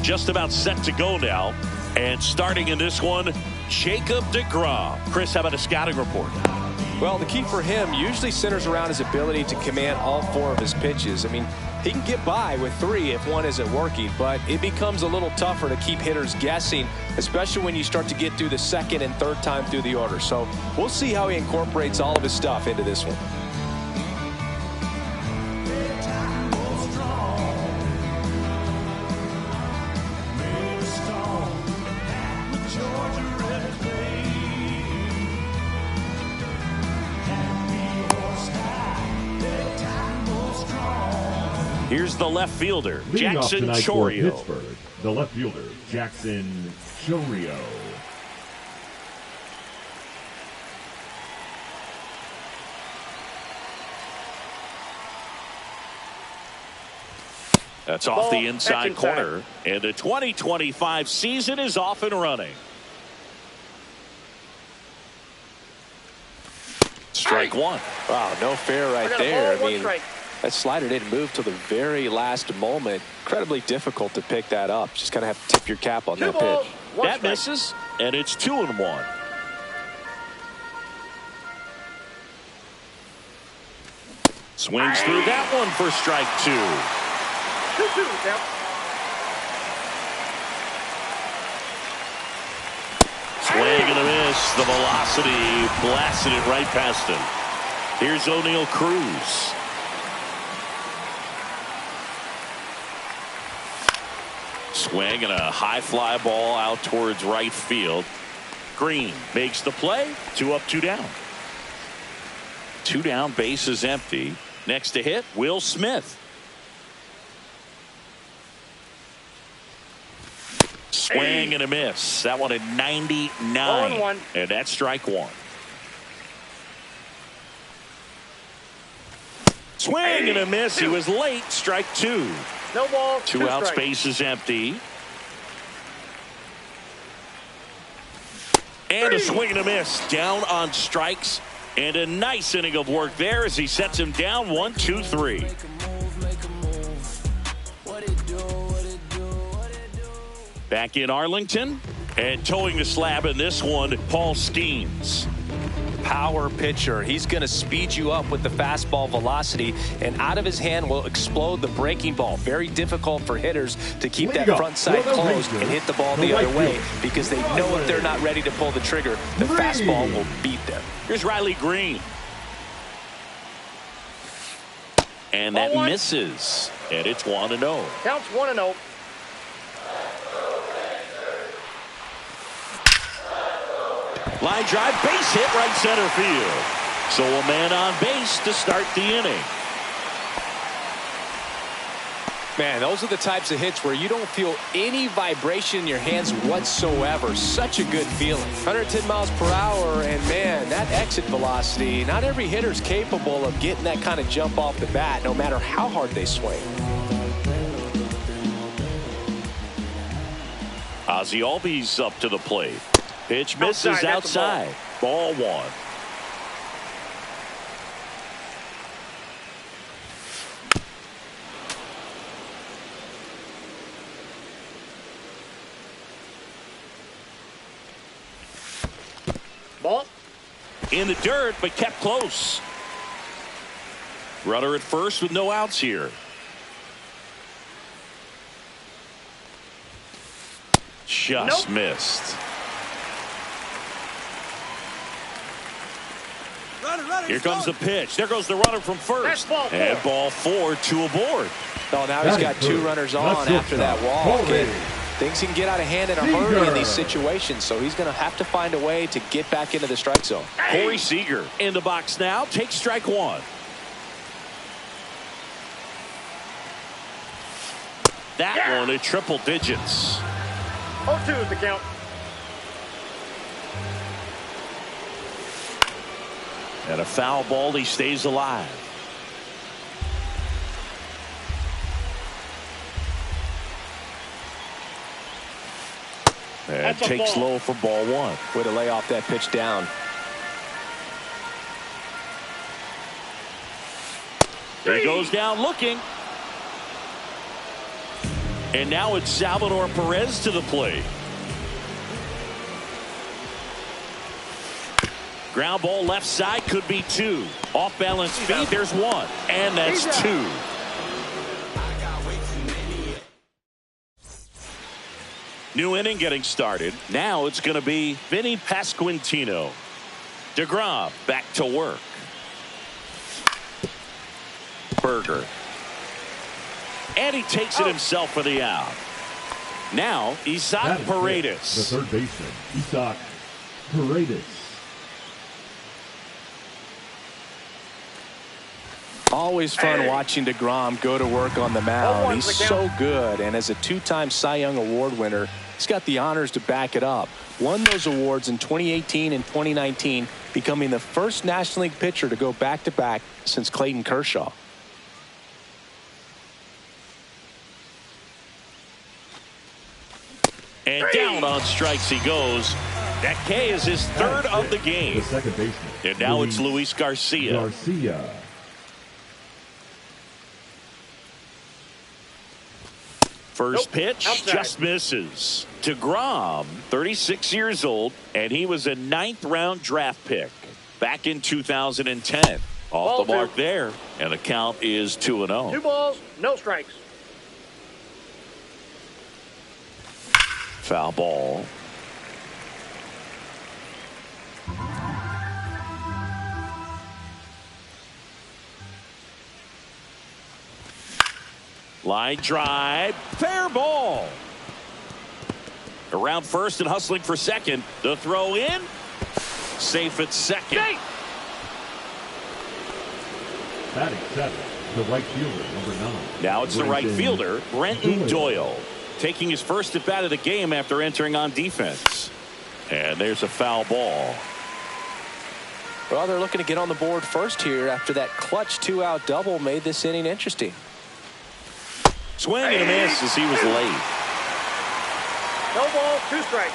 just about set to go now. And starting in this one, Jacob deGrom. Chris, how about a scouting report? Well, the key for him usually centers around his ability to command all 4 of his pitches. I mean, he can get by with 3 if one isn't working, but it becomes a little tougher to keep hitters guessing, especially when you start to get through the second and third time through the order. So we'll see how he incorporates all of his stuff into this one. Here's the left fielder, Leading Jackson off tonight for Chourio. Pittsburgh, the left fielder, Jackson Chourio. That's off the inside corner, and the 2025 season is off and running. Strike one. Wow, no fair right there. I mean, that slider didn't move till the very last moment. Incredibly difficult to pick that up. Just kind of have to tip your cap on that pitch. That misses, and it's 2-1. Swings through that one for strike 2. 2-2, count. Swing and a miss. The velocity blasted it right past him. Here's O'Neal Cruz. Swing and a high fly ball out towards right field. Green makes the play. 2 up, 2 down. 2 down, base is empty. Next to hit, Will Smith. Swing and a miss. That one at 99. 0-1. And that's strike 1. Swing and a miss. He was late. Strike 2. No ball. 2 out, strikes. space is empty. And a swing and a miss. Down on strikes. And a nice inning of work there as he sets him down 1-2-3. Back in Arlington, and towing the slab in this one, Paul Skeens. Power pitcher. He's going to speed you up with the fastball velocity, and out of his hand will explode the breaking ball. Very difficult for hitters to keep that front side closed and hit the ball the other way, because they know if they're not ready to pull the trigger, the fastball will beat them. Here's Riley Green. And that misses. And it's 1-0. Counts 1-0. Line drive, base hit, right center field. So a man on base to start the inning. Man, those are the types of hits where you don't feel any vibration in your hands whatsoever. Such a good feeling. 110 miles per hour, and man, that exit velocity, not every hitter's capable of getting that kind of jump off the bat, no matter how hard they swing. Ozzie Albies up to the plate. Pitch misses outside. Ball 1. Ball. In the dirt, but kept close. Runner at first with no outs here. Just missed. Here comes the pitch. There goes the runner from first. And ball 4, 2 aboard. Oh, now he's got 2 runners on after that walk. Things can get out of hand in a hurry in these situations, so he's going to have to find a way to get back into the strike zone. Corey Seager in the box now. Takes strike 1. That one at triple digits. 0-2 is the count. And a foul ball, he stays alive. And takes low for ball 1. Way to lay off that pitch down. He goes down looking. And now it's Salvador Perez to the plate. Ground ball left side, could be two. Off balance feet, there's one. And that's two. New inning getting started. Now it's going to be Vinny Pasquantino. DeGrom back to work. Berger. And he takes it himself for the out. Now, Isaac Paredes. The third baseman, Isaac Paredes. Always fun watching DeGrom go to work on the mound. He's so good, and as a two-time Cy Young Award winner, he's got the honors to back it up. Won those awards in 2018 and 2019, becoming the first National League pitcher to go back-to-back since Clayton Kershaw. And down on strikes he goes. That K is his third of the game. The second baseman. And now it's Luis Garcia. First pitch just misses. DeGrom, 36 years old, and he was a 9th-round draft pick back in 2010. Off the mark there, and the count is 2-0. 2 balls, no strikes. Foul ball. Line drive, fair ball. Around first and hustling for second. The throw in, safe at second. Batting 7, the right fielder, number 9. Now it's the right fielder, Brenton Doyle, taking his first at bat of the game after entering on defense. And there's a foul ball. Well, they're looking to get on the board first here after that clutch 2-out double made this inning interesting. Swing and a miss as he was late. No balls, 2 strikes.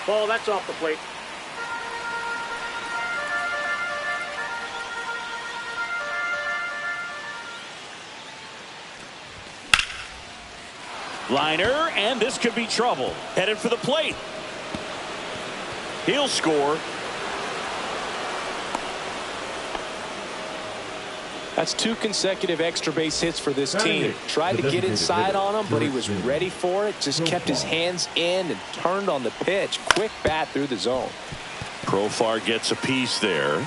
Ball, that's off the plate. Liner, and this could be trouble. Headed for the plate. He'll score. That's 2 consecutive extra base hits for this team. Tried to get inside on him, but he was ready for it. Just kept his hands in and turned on the pitch. Quick bat through the zone. Profar gets a piece there.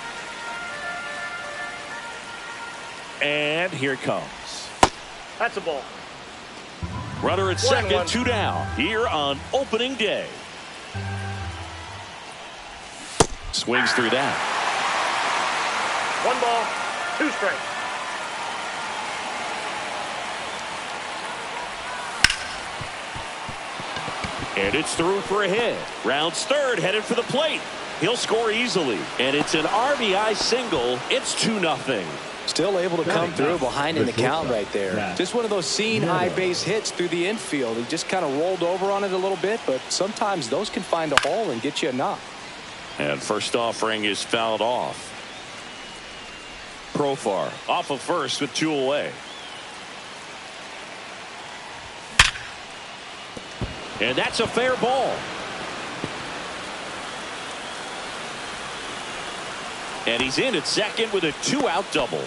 And here it comes. That's a ball. Runner at second, 2 down here on opening day. Swings through that. 1 ball, 2 strikes. And it's through for a hit. Rounds third, headed for the plate. He'll score easily. And it's an RBI single. It's 2-0. Still able to come through behind in the count right there. Just one of those seeing high base hits through the infield. He just kind of rolled over on it a little bit, but sometimes those can find a hole and get you a knock. And first offering is fouled off. Profar off of first with 2 away. And that's a fair ball. And he's in at second with a 2-out double.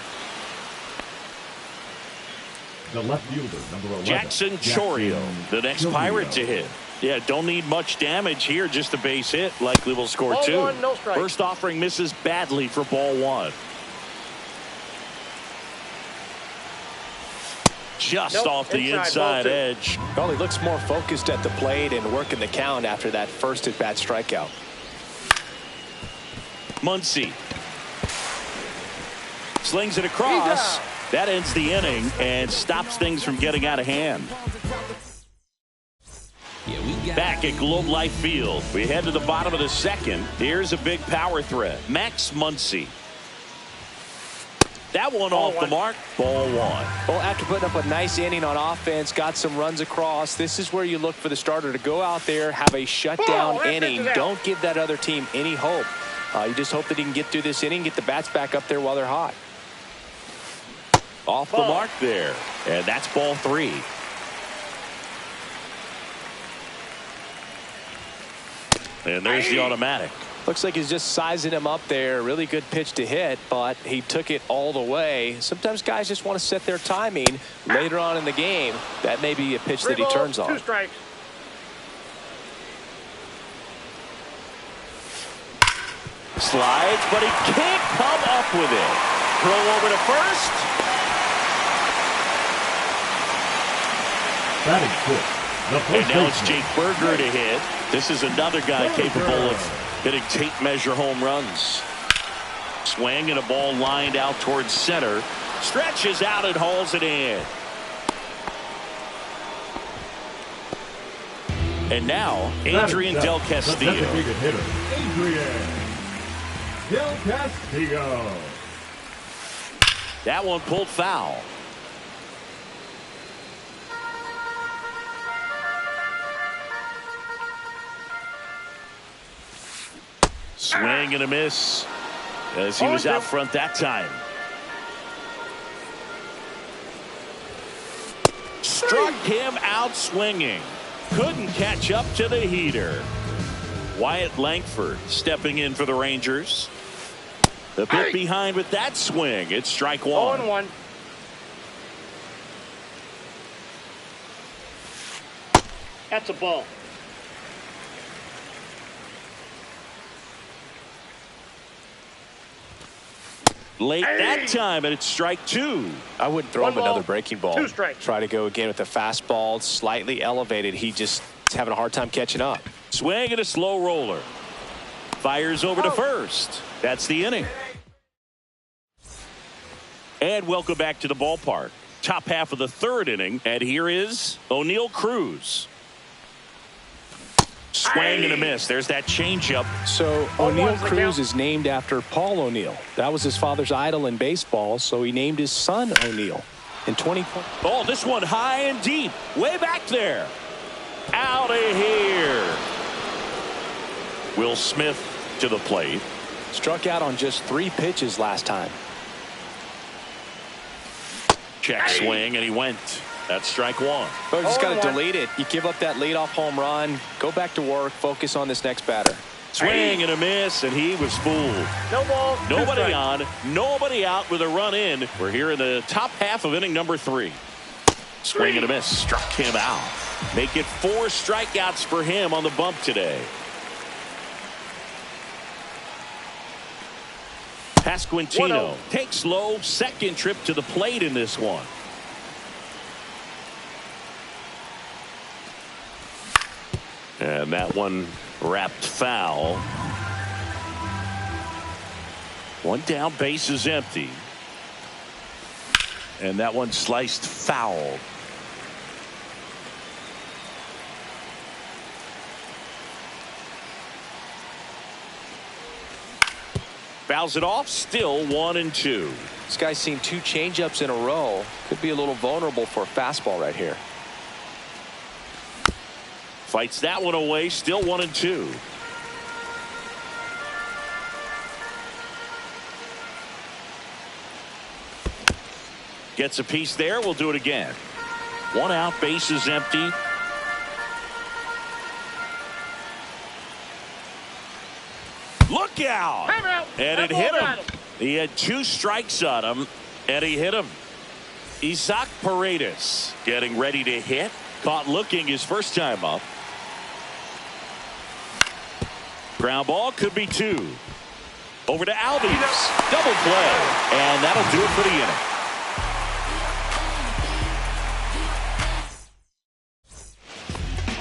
The left fielder, number 11. Jackson Chourio, the next Pirate to hit. Yeah, don't need much damage here, just a base hit. Likely will score ball 2. 1, no strike. First offering misses badly for ball 1. Just off the inside edge. Well, he looks more focused at the plate and working the count after that first at-bat strikeout. Muncy slings it across. That ends the inning and stops things from getting out of hand. Back at Globe Life Field, we head to the bottom of the second. Here's a big power threat. Max Muncy. That one off the mark. Ball 1. Well, after putting up a nice inning on offense, got some runs across, this is where you look for the starter to go out there, have a shutdown inning. Don't give that other team any hope. You just hope that he can get through this inning, get the bats back up there while they're hot. Off the mark there. And that's ball 3. And there's the automatic. Looks like he's just sizing him up there. Really good pitch to hit, but he took it all the way. Sometimes guys just want to set their timing later on in the game. That may be a pitch that he turns on. 2 strikes. Slides, but he can't come up with it. Throw over to first. Batting fifth. And now it's Jake Berger to hit. This is another guy capable of hitting tape measure home runs. Swing and a ball lined out towards center. Stretches out and hauls it in. And now Adrian Del Castillo. Adrian Del Castillo. That one pulled foul. Swing and a miss as he was out front that time. Struck him out swinging. Couldn't catch up to the heater. Wyatt Langford stepping in for the Rangers. A bit behind with that swing. It's strike 1. 0-1. That's a ball. Late that time, and it's strike 2. I wouldn't throw him another breaking ball. 2 strikes. Try to go again with the fastball, slightly elevated. He just is having a hard time catching up. Swing and a slow roller. Fires over to first. That's the inning. And welcome back to the ballpark. Top half of the 3rd inning, and here is O'Neill Cruz. Swing and a miss. There's that changeup. So O'Neill Cruz is named after Paul O'Neill. That was his father's idol in baseball, so he named his son O'Neill in 2020. Oh, this one high and deep. Way back there. Out of here. Will Smith to the plate. Struck out on just 3 pitches last time. Check swing, and he went. That's strike 1. But you just got to delete it. You give up that leadoff home run. Go back to work. Focus on this next batter. Swing and a miss, and he was fooled. No ball. Nobody on, nobody out with a run in. We're here in the top half of inning number 3. Swing and a miss. Struck him out. Make it 4 strikeouts for him on the bump today. Pasquantino takes low, second trip to the plate in this one. And that one wrapped foul. One down, base is empty. And that one sliced foul. Fouls it off, still 1-2. This guy's seen 2 changeups in a row. Could be a little vulnerable for a fastball right here. Fights that one away, still 1-2. Gets a piece there. We'll do it again. 1 out, base is empty. Look out! And it hit him. He had 2 strikes on him, and he hit him. Isaac Paredes getting ready to hit. Caught looking his first time up. Ground ball, could be 2. Over to Albies. Double play. And that'll do it for the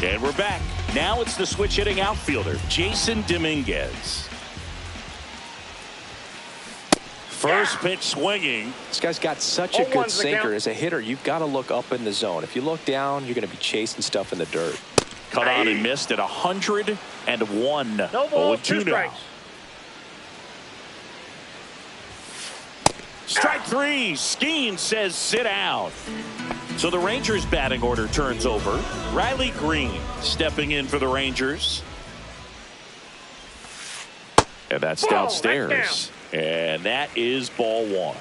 inning. And we're back. Now it's the switch hitting outfielder, Jason Dominguez. First pitch swinging. This guy's got such a good sinker. As a hitter, you've got to look up in the zone. If you look down, you're going to be chasing stuff in the dirt. Cut on and missed at 101. No ball, 2 now. strikes. Strike 3. Skeen says sit down. So the Rangers batting order turns over. Riley Green stepping in for the Rangers. And that's downstairs. And that is ball 1.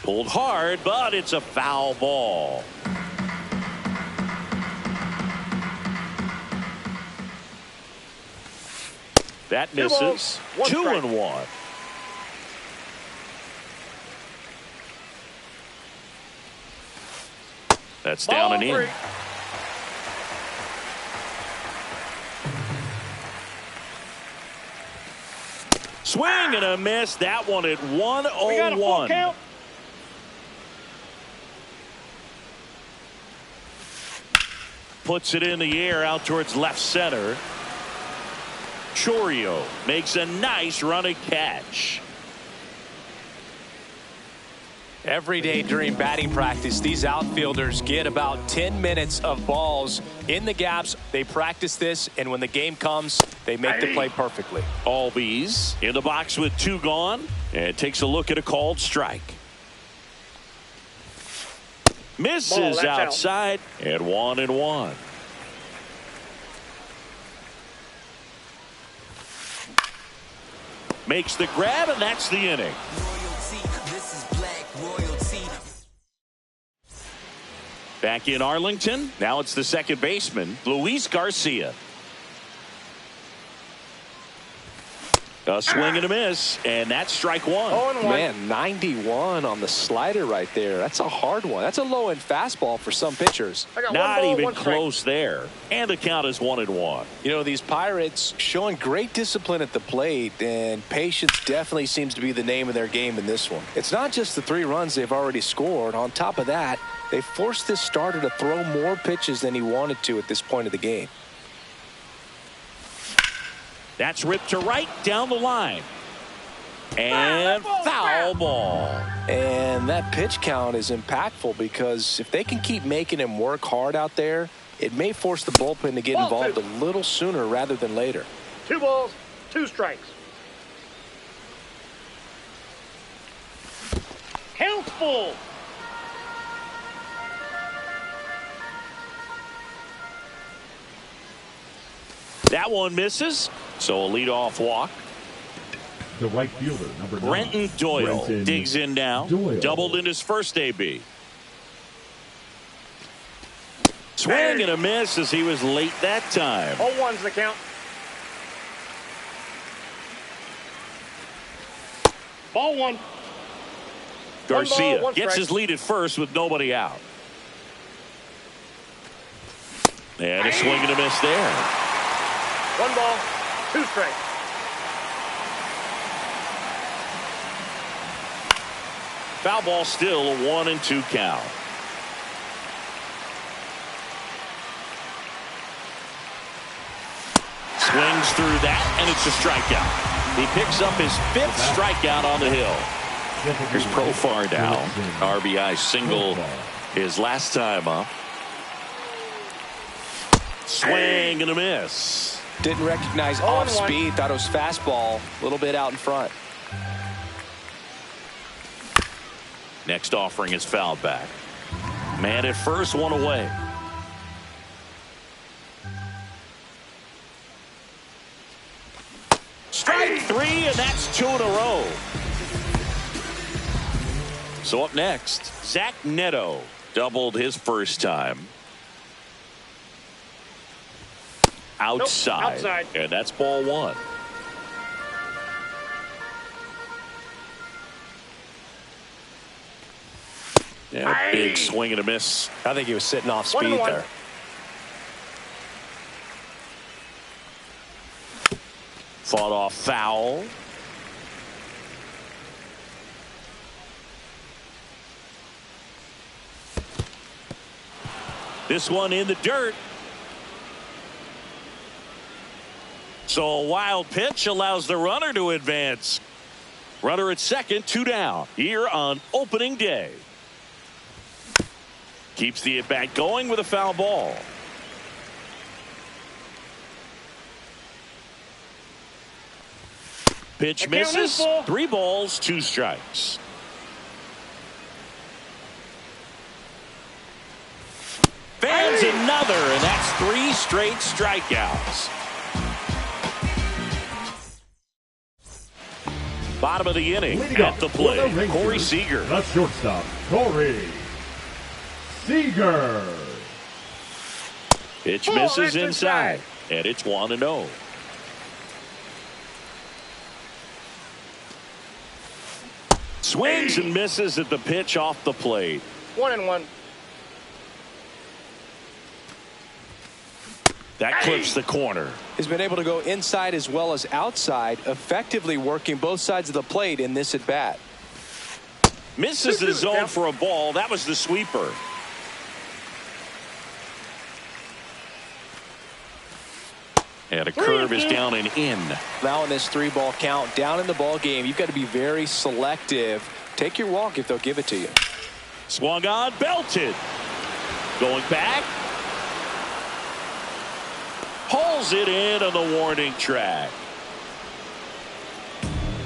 Pulled hard, but it's a foul ball. That misses. 2-1. That's down and in. Swing and a miss. That one at 1-0-1. We got a full count. Puts it in the air out towards left center. Chourio makes a nice running catch. Every day during batting practice, these outfielders get about 10 minutes of balls in the gaps. They practice this, and when the game comes, they make the play perfectly. Albies in the box with 2 gone, and takes a look at a called strike. Misses outside at 1-1. Makes the grab, and that's the inning. Back in Arlington, now it's the second baseman, Luis Garcia. A swing and a miss, and that's strike 1. Man, 91 on the slider right there. That's a hard one. That's a low-end fastball for some pitchers. Not even close there. And the count is 1-1. You know, these Pirates showing great discipline at the plate, and patience definitely seems to be the name of their game in this one. It's not just the 3 runs they've already scored. On top of that, they forced this starter to throw more pitches than he wanted to at this point of the game. That's ripped to right down the line. And foul ball. And that pitch count is impactful because if they can keep making him work hard out there, it may force the bullpen to get involved a little sooner rather than later. 2 balls, 2 strikes. Count full. That one misses, so a leadoff walk. The right fielder, number 9. Brenton Doyle digs in now. Doubled in his first AB. Swing and a miss as he was late that time. 0-1's the count. Ball 1. Garcia 1 ball, 1 gets strike. his lead at first with nobody out. And a swing and a miss there. 1 ball, 2 strikes. Foul ball still, a 1-2 count. Swings through that, and it's a strikeout. He picks up his 5th strikeout on the hill. Here's Profar now. RBI single his last time up. Swing and a miss. Didn't recognize off speed. Thought it was fastball. A little bit out in front. Next offering is fouled back. Man at first, 1 away. Strike 3, and that's 2 in a row. So up next, Zach Neto doubled his first time. Outside. Outside. And that's ball 1. Yeah, big swing and a miss. I think he was sitting off speed 1-1. there. Fought off foul. This one in the dirt. So a wild pitch allows the runner to advance. Runner at second, 2 down here on opening day. Keeps the at-bat going with a foul ball. Pitch misses. 3 balls, 2 strikes. Fans another, and that's 3 straight strikeouts. Bottom of the inning. Leading At up the for plate, Rangers, Corey Seager. the shortstop, Corey Seager. Pitch misses inside, and it's 1-0. Swings and misses at the pitch off the plate. 1-1. That clips the corner. He's been able to go inside as well as outside, effectively working both sides of the plate in this at bat. Misses the zone for a ball. That was the sweeper. And a curve is down and in. Now in this 3-ball count, down in the ball game, you've got to be very selective. Take your walk if they'll give it to you. Swung on, belted. Going back. Hauls it in on the warning track.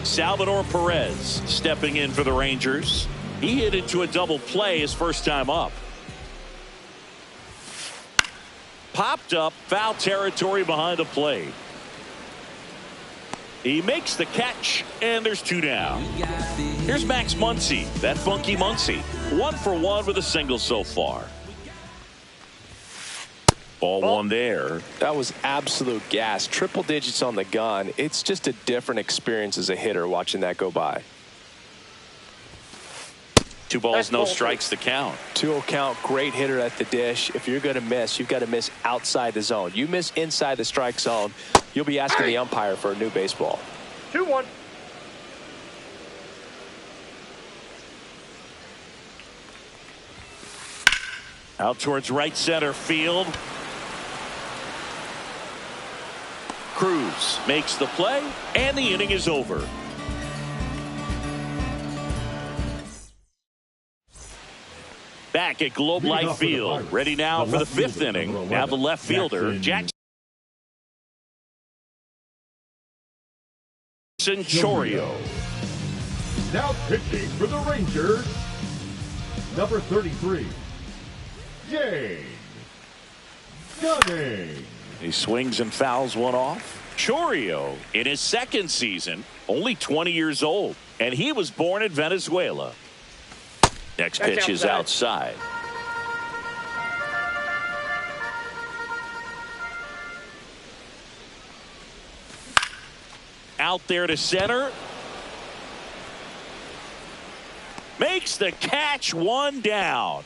Salvador Perez stepping in for the Rangers. He hit into a double play his first time up. Popped up, foul territory behind the plate. He makes the catch, and there's 2 down. Here's Max Muncy, that funky Muncy. 1 for 1 with a single so far. Ball 1 there. That was absolute gas. Triple digits on the gun. It's just a different experience as a hitter watching that go by. 2 balls, no strikes to count. 2-0 count, great hitter at the dish. If you're going to miss, you've got to miss outside the zone. You miss inside the strike zone, you'll be asking the umpire for a new baseball. 2-1. Out towards right center field. Cruz makes the play, and the inning is over. Back at Globe Life Field, ready now for the 5th inning. Now the left fielder, Jackson Chorio. Now pitching for the Rangers, number 33, James Gunning. He swings and fouls one off. Chorio in his 2nd season, only 20 years old, and he was born in Venezuela. Next pitch is outside. Out there to center. Makes the catch, 1 down.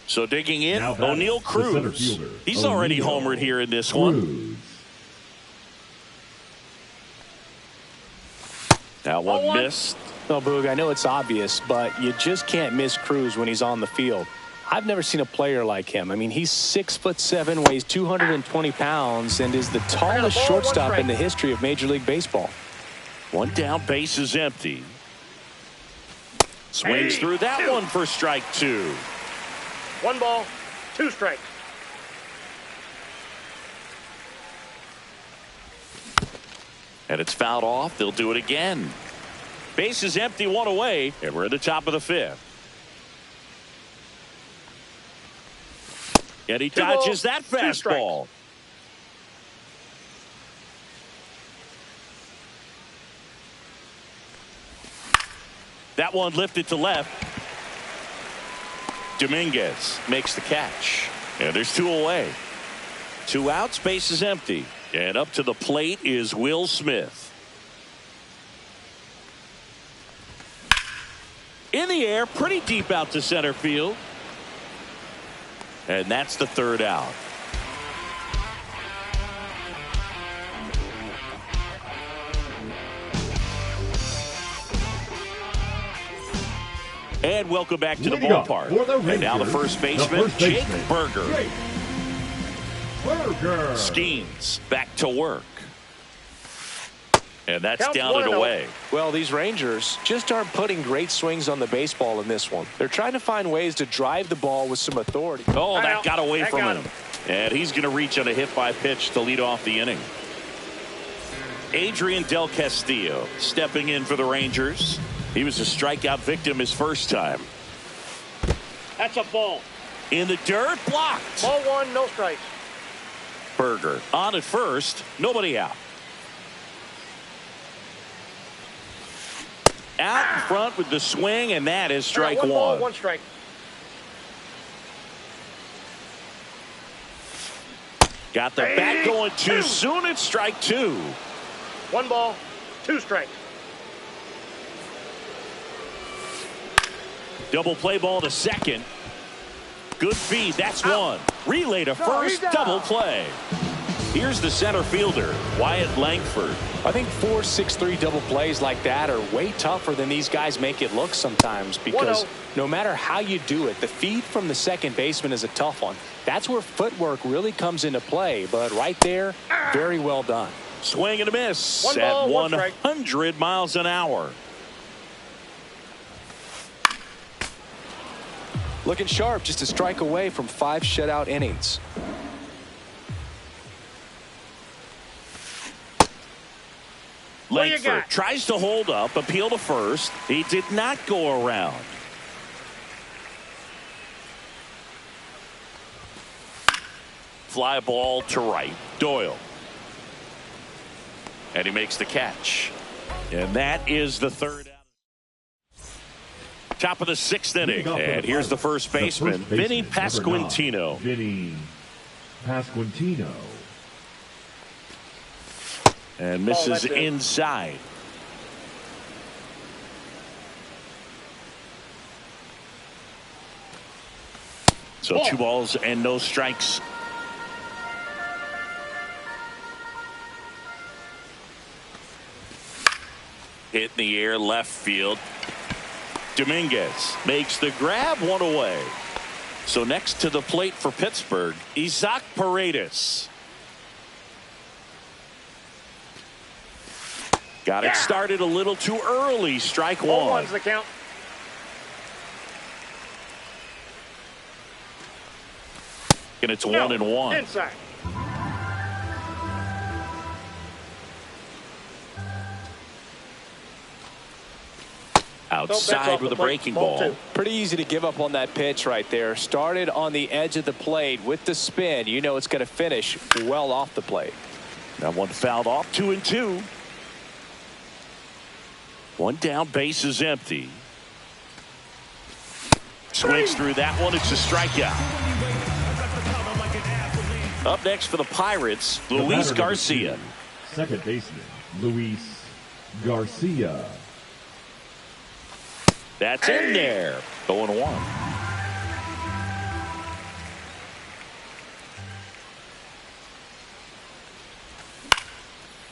So digging in, O'Neal Cruz. He's already homered here in this one. That one missed. No, Boog, I know it's obvious, but you just can't miss Cruz when he's on the field. I've never seen a player like him. I mean, he's 6'7", weighs 220 pounds, and is the tallest shortstop in the history of Major League Baseball. 1 down, base is empty. Swings through that one for strike 2. 1 ball, 2 strikes. And it's fouled off. They'll do it again. Base is empty, 1 away, and we're at the top of the 5th. And he dodges that fastball. That one lifted to left. Dominguez makes the catch. And there's 2 away. 2 outs, base is empty. And up to the plate is Will Smith. In the air, pretty deep out to center field. And that's the 3rd out. And welcome back to the ballpark. And now the first baseman, Jake Burger. Skeens back to work. And that's down and away. Well, these Rangers just aren't putting great swings on the baseball in this one. They're trying to find ways to drive the ball with some authority. Oh, that got away from him. And he's going to reach on a hit by pitch to lead off the inning. Adrian Del Castillo stepping in for the Rangers. He was a strikeout victim his first time. That's a ball. In the dirt, blocked. Ball 1, no strikes. Burger on at first, nobody out. Out in front with the swing, and that is strike one. Ball, one. one strike. Got the bat going too soon. It's strike two. One ball, two strikes. Double play ball to second. Good feed. That's one. Relay to first. Double play. Here's the center fielder, Wyatt Langford. I think 4-6-3 double plays like that are way tougher than these guys make it look sometimes, because no matter how you do it, the feed from the second baseman is a tough one. That's where footwork really comes into play, but right there, very well done. Swing and a miss One ball, at one strike. 100 miles an hour. Looking sharp, just a strike away from 5 shutout innings. Langford tries to hold up, appeal to first. He did not go around. Fly ball to right. Doyle. And he makes the catch. And that is the third out. Top of the 6th inning. And here's the first baseman, Vinny Pasquantino. Vinny Pasquantino. And misses inside. So 2 balls and no strikes. Hit in the air, left field. Dominguez makes the grab, 1 away. So next to the plate for Pittsburgh, Isaac Paredes. Got it started a little too early. Strike 1. 1's the count. And it's 1-1. Inside. Outside with a breaking ball. Pretty easy to give up on that pitch right there. Started on the edge of the plate with the spin. You know it's going to finish well off the plate. That one fouled off. 2-2. 1 down, base is empty. Swings through that one. It's a strikeout. Up next for the Pirates, Luis Garcia. Second baseman, Luis Garcia. That's in there. 0-1.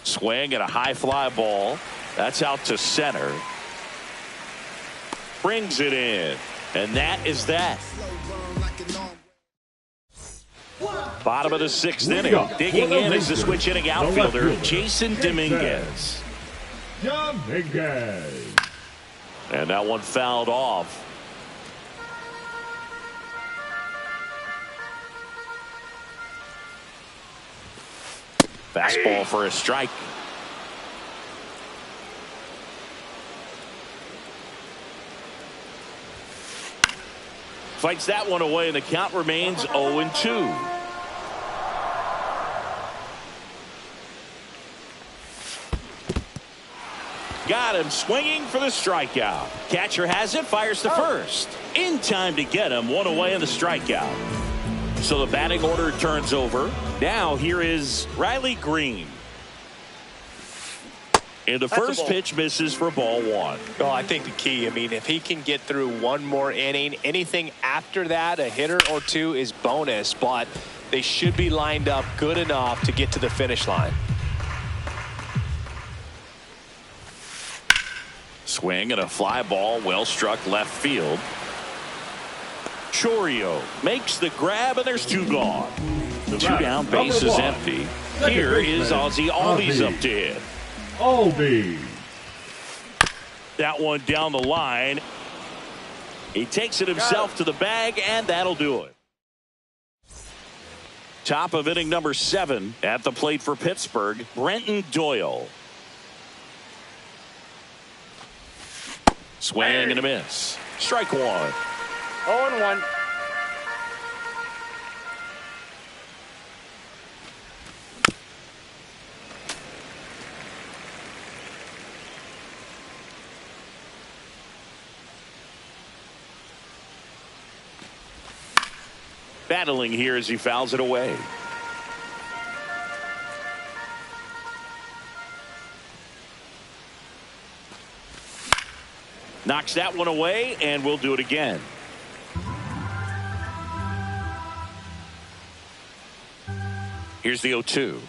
Swing and a high fly ball. That's out to center. Brings it in. And that is that. Bottom of the 6th inning. Digging in is the switch hitting outfielder, Jason Dominguez. Dominguez. And that one fouled off. Fastball for a strike. Fights that one away, and the count remains 0-2. Got him swinging for the strikeout. Catcher has it, fires to first. In time to get him, 1 away in the strikeout. So the batting order turns over. Now here is Riley Green. And the first pitch misses for ball 1. Oh, I think the key, I mean, if he can get through 1 more inning, anything after that, a hitter or 2 is bonus, but they should be lined up good enough to get to the finish line. Swing and a fly ball, well struck left field. Chorio makes the grab, and there's 2 gone. The 2 down, base is empty. Here is Ozzie Albies up to hit. Albies. That one down the line. He takes it himself to the bag, and that'll do it. Top of inning number 7 at the plate for Pittsburgh, Brenton Doyle. Swing and a miss. Strike 1. 0-1. battling here as he fouls it away. Knocks that one away, and we'll do it again. Here's the 0-2.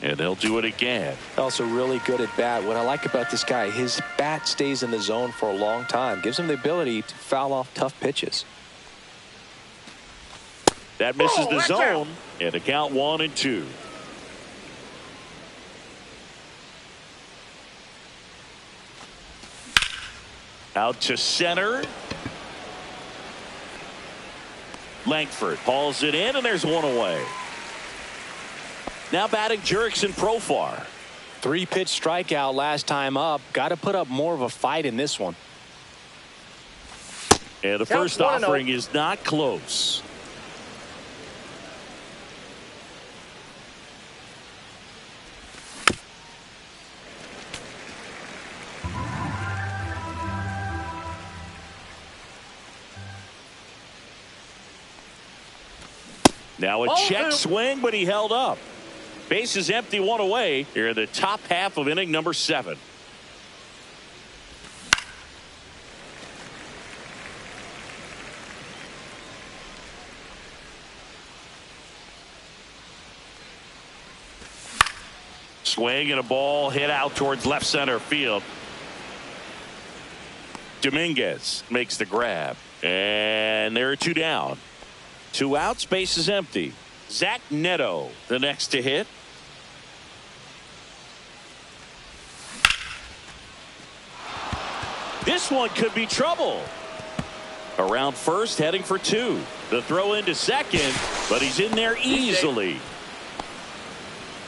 And they'll do it again. Also really good at bat. What I like about this guy, his bat stays in the zone for a long time. Gives him the ability to foul off tough pitches. That misses the zone. And the count 1-2. Out to center. Langford hauls it in, and there's one away. Now batting Jurickson Profar. 3-pitch strikeout last time up. Got to put up more of a fight in this one. And the first offering is not close. Now a check swing, but he held up. Base is empty, one away here in the top half of inning number 7. Swing and a ball hit out towards left center field. Dominguez makes the grab, and there are 2 down. 2 outs, base is empty. Zach Neto, the next to hit. This one could be trouble. Around first, heading for 2. The throw into second, but he's in there easily.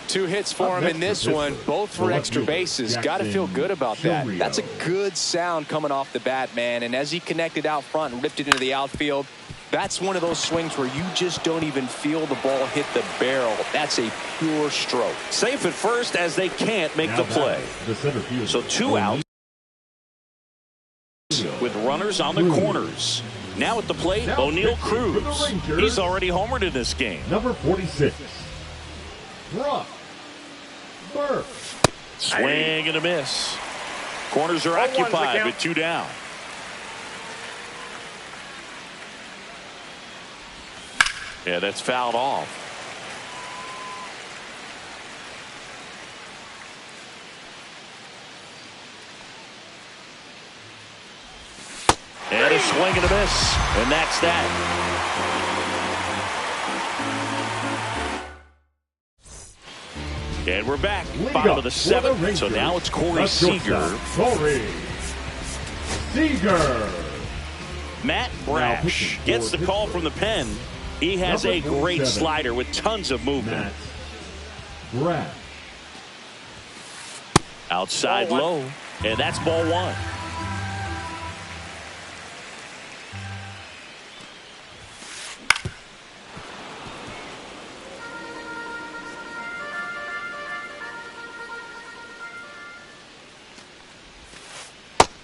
2 hits for him in this one, both for extra bases. Got to feel good about that. That's a good sound coming off the bat, man. And as he connected out front and ripped it into the outfield, that's one of those swings where you just don't even feel the ball hit the barrel. That's a pure stroke. Safe at first as they can't make the play. So 2 outs with runners on the corners. Now at the plate, O'Neal Cruz. He's already homered in this game. Number 46. Brock Burke. Swing and a miss. Corners are occupied with 2 down. Yeah, that's fouled off. And a swing and a miss. And that's that. And we're back. Bottom of the 7th. So now it's Corey Seager. Corey Seager. Matt Brash gets the call from the pen. He has a great slider with tons of movement. Brash. Outside low. And that's ball 1.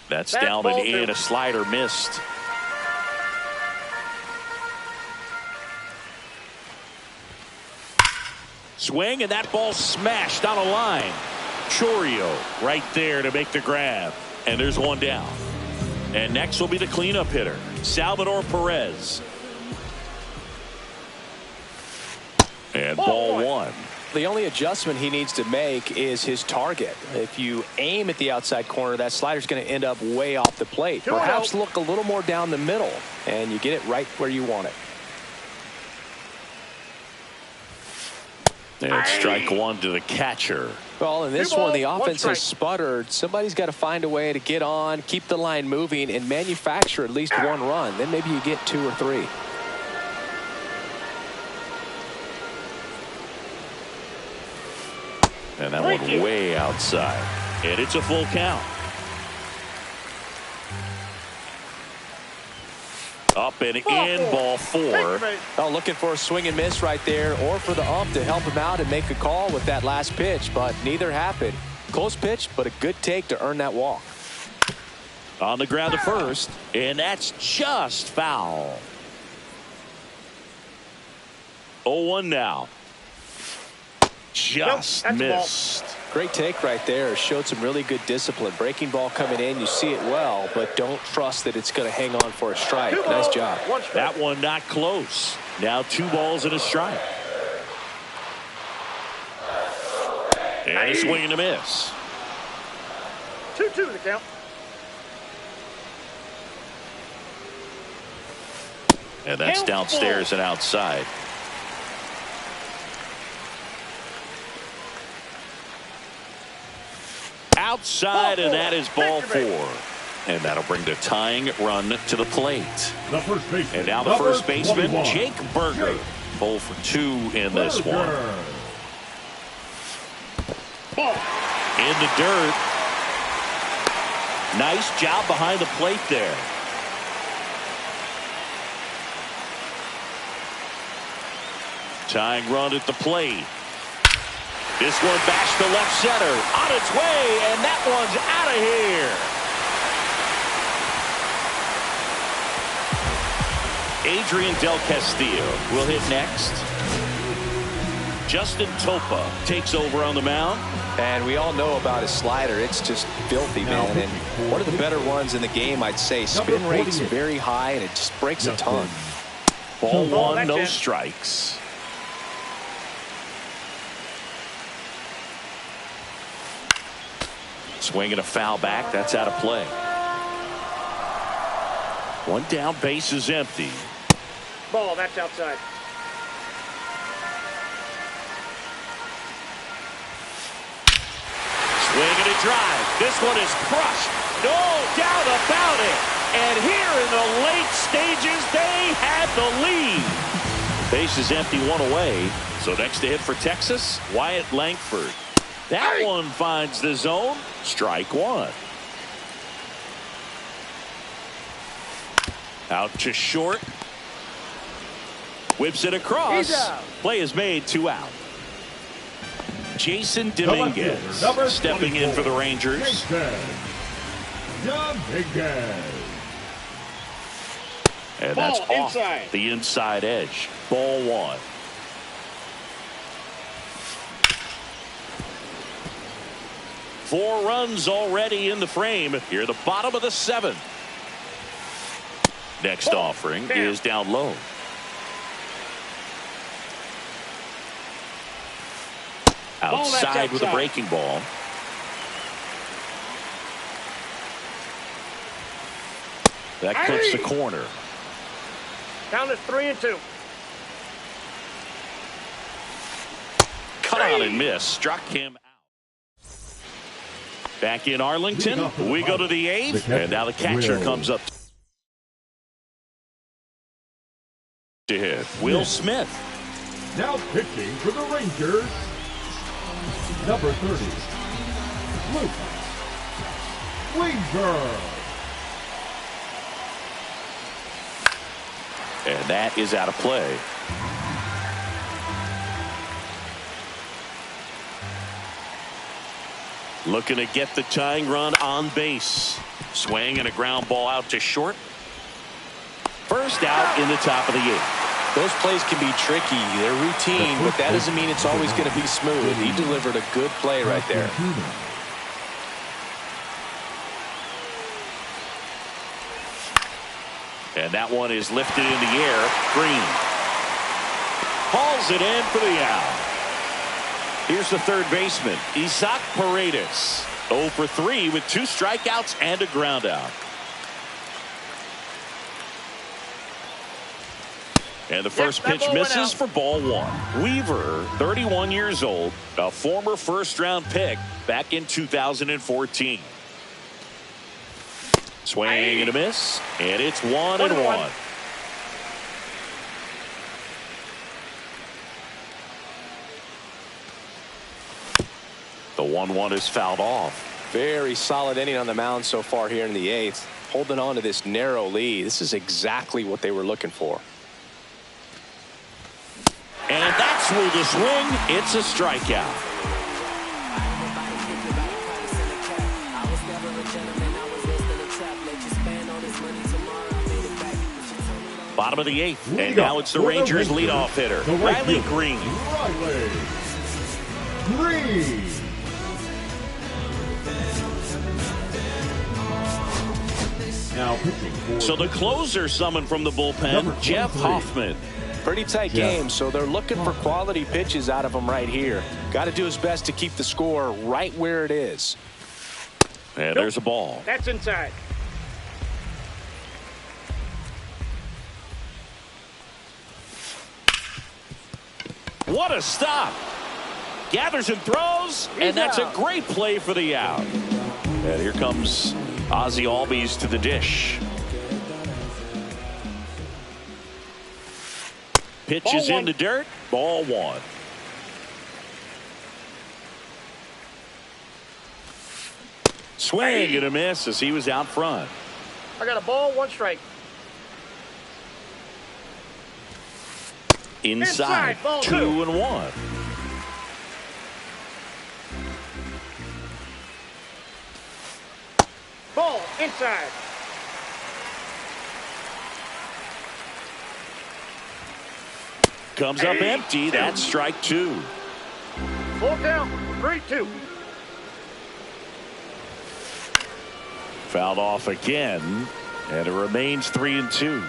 That's down and in. A slider missed. Swing, and that ball smashed on a line. Chorio right there to make the grab. And there's 1 down. And next will be the cleanup hitter, Salvador Perez. And ball 1. The only adjustment he needs to make is his target. If you aim at the outside corner, that slider's going to end up way off the plate. Perhaps look a little more down the middle, and you get it right where you want it. And strike 1 to the catcher. Well, in this one, the offense has sputtered. Somebody's got to find a way to get on, keep the line moving, and manufacture at least 1 run. Then maybe you get 2 or 3. And that one way outside. And it's a full count. Up and in, ball 4. Oh, looking for a swing and miss right there, or for the ump to help him out and make a call with that last pitch, but neither happened. Close pitch, but a good take to earn that walk. On the ground to first, and that's just foul. 0-1 now. Just missed. Great take right there. Showed some really good discipline. Breaking ball coming in, you see it well, but don't trust that it's going to hang on for a strike. Nice job. That one not close. Now 2 balls and a strike. And a swing and a miss. 2-2 the count. And that's downstairs and outside. Outside, and that is ball 4. And that'll bring the tying run to the plate. And now the first baseman, Jake Berger. 0 for 2 in this one. In the dirt. Nice job behind the plate there. Tying run at the plate. This one bashed to left center. On its way, and that one's out of here. Adrian Del Castillo will hit next. Justin Topa takes over on the mound. And we all know about his slider. It's just filthy, man. And one of the better ones in the game, I'd say. Spin rate's very high, and it just breaks a ton. Ball 1, no strikes. Swing and a foul back. That's out of play. 1 down, base is empty. Ball, that's outside. Swing and a drive. This one is crushed. No doubt about it. And here in the late stages, they had the lead. Base is empty, 1 away. So next to hit for Texas, Wyatt Langford. That one finds the zone. Strike 1. Out to short. Whips it across. Play is made, 2 out. Jason Dominguez stepping in for the Rangers. And that's off the inside edge. Ball 1. Four runs already in the frame. Here, the bottom of the 7th. Next offering is down low. Outside with a breaking ball. That clips the corner. Count is 3-2. Cut on and miss. Struck him out. Back in Arlington, we go to the 8th, and now the catcher comes up to hit. Will Smith. Now pitching for the Rangers, number 30, Luke Weaver. And that is out of play. Looking to get the tying run on base. Swing and a ground ball out to short. First out in the top of the 8th. Those plays can be tricky. They're routine, but that doesn't mean it's always going to be smooth. He delivered a good play right there. And that one is lifted in the air. Green hauls it in for the out. Here's the third baseman, Isaac Paredes. 0 for 3 with 2 strikeouts and a ground out. And the first pitch misses for ball 1. Weaver, 31 years old, a former first-round pick back in 2014. Swing and a miss, and it's 1-1. The 1-1 is fouled off. Very solid inning on the mound so far here in the 8th. Holding on to this narrow lead. This is exactly what they were looking for. And that's through the swing. It's a strikeout. Bottom of the 8th. And now it's the Rangers leadoff hitter, Riley Green. Riley Green. Now pitching. So the closer summoned from the bullpen, Jeff Hoffman. Pretty tight game, so they're looking for quality pitches out of him right here. Got to do his best to keep the score right where it is. And there's a ball. That's inside. What a stop. Gathers and throws, and that's a great play for the out. And here comes Ozzie Albies to the dish. Pitch is in the dirt. Ball 1. Swing and a miss as he was out front. I got a ball, 1 strike. Inside, ball 2 and 1. Ball inside. Comes up empty. That's strike 2. Full count, 3-2. Fouled off again, and it remains 3-2.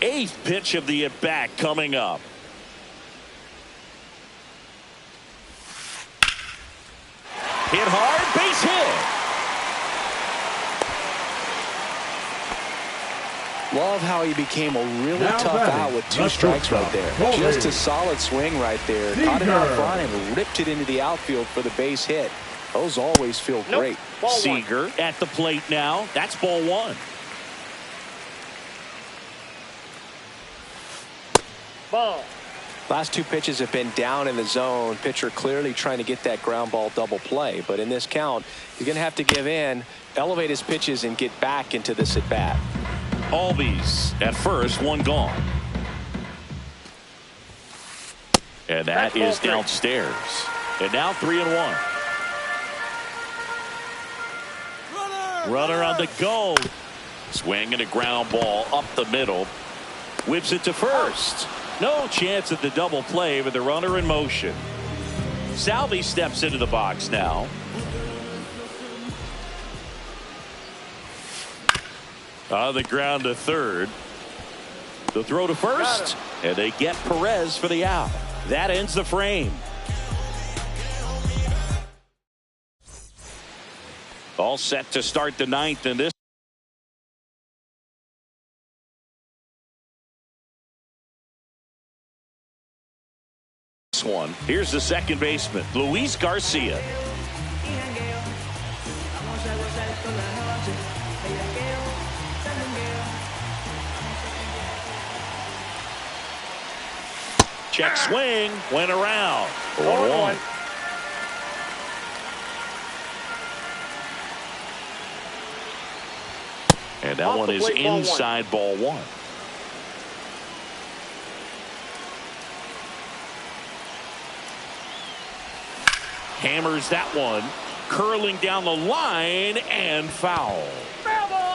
Eighth pitch of the at-bat coming up. Hit hard, base hit. Love how he became a really tough out with 2 strikes right there. Just a solid swing right there. Caught it out front and ripped it into the outfield for the base hit. Those always feel great. Seager at the plate now. That's ball 1. Ball. Last 2 pitches have been down in the zone. Pitcher clearly trying to get that ground ball double play. But in this count, he's going to have to give in, elevate his pitches, and get back into this at bat. Albies at first, 1 gone. And that is downstairs. And now 3 and 1. Runner on the go. Swing and a ground ball up the middle. Whips it to first. No chance at the double play with the runner in motion. Salvi steps into the box now. On the ground to third. The throw to first. And they get Perez for the out. That ends the frame. All set to start the 9th in this one. Here's the second baseman, Luis Garcia. Check swing, went around. 1-1. And that one is inside ball 1. Hammers that one, curling down the line and foul.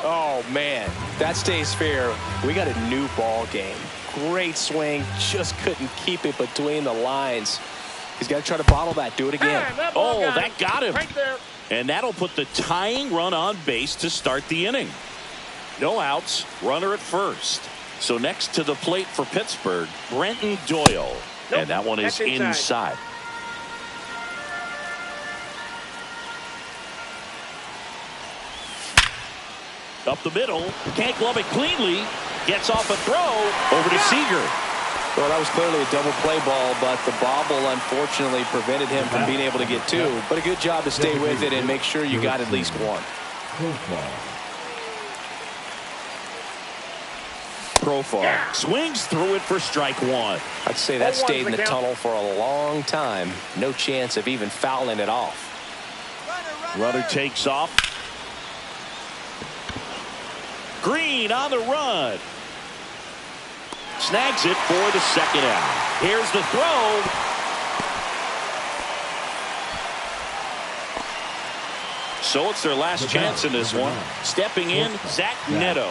Oh man, that stays fair. We got a new ball game. Great swing, just couldn't keep it between the lines. He's got to try to bottle that. Do it again. That got him. Right there. And that'll put the tying run on base to start the inning. No outs, runner at first. So next to the plate for Pittsburgh, Brenton Doyle. And that one is inside. Up the middle, can't glove it cleanly. Gets off a throw over to Seager. Well, that was clearly a double play ball, but the bobble unfortunately prevented him from being able to get 2. But a good job to stay with it and make sure you got at least 1. Profar swings through it for strike 1. I'd say that stayed in the tunnel for a long time. No chance of even fouling it off. Runner takes off. Green on the run. Snags it for the second out. Here's the throw. So it's their last chance in this one. Stepping in, Zach Neto.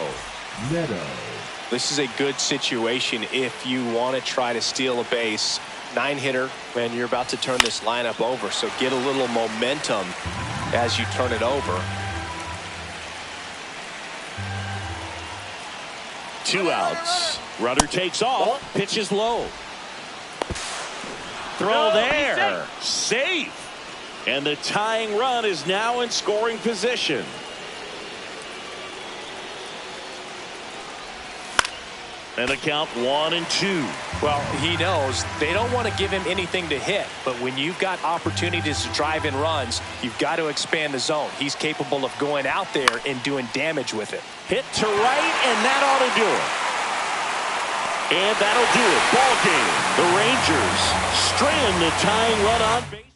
This is a good situation if you want to try to steal a base. 9-hitter, and you're about to turn this lineup over, so get a little momentum as you turn it over. 2 outs. Runner takes off. Pitch is low. Throw there. Safe. And the tying run is now in scoring position. And the count 1-2. Well, he knows they don't want to give him anything to hit, but when you've got opportunities to drive in runs, you've got to expand the zone. He's capable of going out there and doing damage with it. Hit to right, and that ought to do it. And that'll do it. Ball game. The Rangers strand the tying run on base.